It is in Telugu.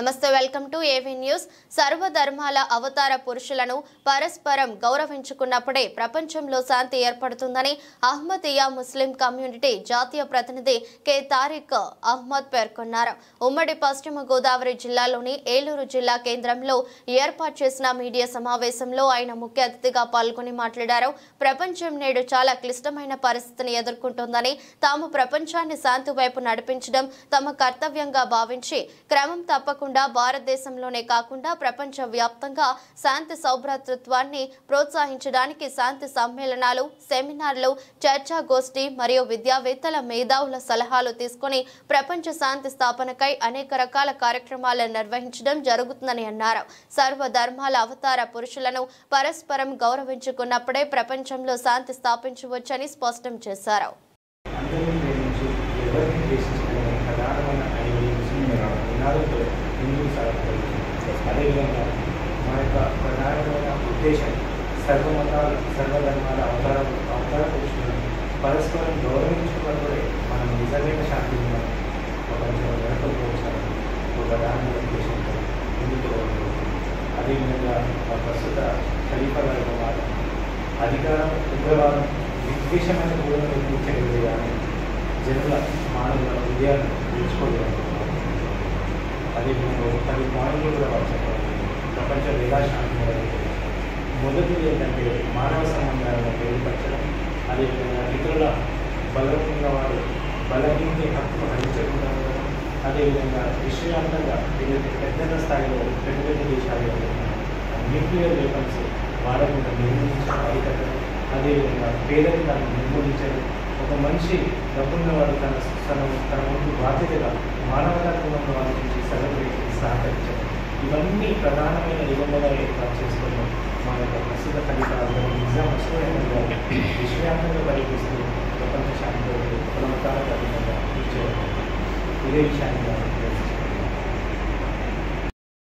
నమస్తే, వెల్కమ్ టు ఏవీ న్యూస్. సర్వధర్మాల అవతార పురుషులను పరస్పరం గౌరవించుకున్నప్పుడే ప్రపంచంలో శాంతి ఏర్పడుతుందని అహ్మదియా ముస్లిం కమ్యూనిటీ జాతీయ ప్రతినిధి కె తారిక్ అహ్మద్ పేర్కొన్నారు. ఉమ్మడి పశ్చిమ గోదావరి జిల్లాలోని ఏలూరు జిల్లా కేంద్రంలో ఏర్పాటు చేసిన మీడియా సమావేశంలో ఆయన ముఖ్య అతిథిగా పాల్గొని మాట్లాడారు. ప్రపంచం నేడు చాలా క్లిష్టమైన పరిస్థితిని ఎదుర్కొంటోందని, తాము ప్రపంచాన్ని శాంతి వైపు నడిపించడం తమ కర్తవ్యంగా భావించి క్రమం తప్పకుండా భారతదేశంలోనే కాకుండా ప్రపంచ వ్యాప్తంగా శాంతి సౌభ్రాతృత్వాన్ని ప్రోత్సహించడానికి శాంతి సమ్మేళనాలు, సెమినార్లు, చర్చా గోష్ఠి మరియు విద్యావేత్తల మేధావుల సలహాలు తీసుకుని ప్రపంచ శాంతి స్థాపనకై అనేక రకాల కార్యక్రమాలను నిర్వహించడం జరుగుతుందని అన్నారు. సర్వధర్మాల అవతార పురుషులను పరస్పరం గౌరవించుకున్నప్పుడే ప్రపంచంలో శాంతి స్థాపించవచ్చని స్పష్టం చేశారు. అదేవిధంగా మా యొక్క ప్రధానమైన ఉద్దేశం సర్వమతాలు, సర్వధర్మాల అవతార పురుషులను పరస్పరం గౌరవించుకున్నప్పుడే మనం నిజమైన శాంతి ప్రపంచంలో నెలకొల్పవచ్చాలని ఒక ప్రధానమైన ఉద్దేశంతో ముందుకు. అదేవిధంగా ప్రస్తుత ఖలీఫా గారి మాట అధికారం, ఉగ్రవాదం, విద్వేషమైన దూరం నిర్మించగలిగే కానీ జనుల మానవుల హృదయాలను నేర్చుకోగలుగుతున్నారు. అదేవిధంగా 10 పాయింట్లు కూడా వాళ్ళు చెప్పాలి. ప్రపంచ వేదాశాంతి మొదటిది ఏంటంటే మానవ సంబంధాలను మెరుగుపరచడం. అదేవిధంగా ఇతరుల బలవంతంగా వారు బలహీనత హక్కును హరించకుండా ఉండడం. అదేవిధంగా విశ్వవ్యాప్తంగా పెద్ద స్థాయిలో పెద్ద దేశాలు న్యూక్లియర్ వెపన్స్ వాడకుండా నిర్మూలించడం, అరికట్టడం. అదేవిధంగా పేదరికాన్ని నిర్మూలించడం. ఒక మనిషి డబ్బున్న వారు తన ముందు బాధ్యతగా మానవతాత్మక వారి నుంచి సెలబ్రేషన్ సహకరించడం. ఇవన్నీ ప్రధానమైన నిబంధనలు ఏర్పాటు చేసుకుని మా యొక్క ప్రస్తుత ఖలీఫా నిజాం అష్రఫ్ గారు విశ్వవ్యాప్తంగా పర్యటిస్తూ ప్రపంచ శాంతి కులమతాలకు అధికంగా ఇచ్చే ఇదే విషయాన్ని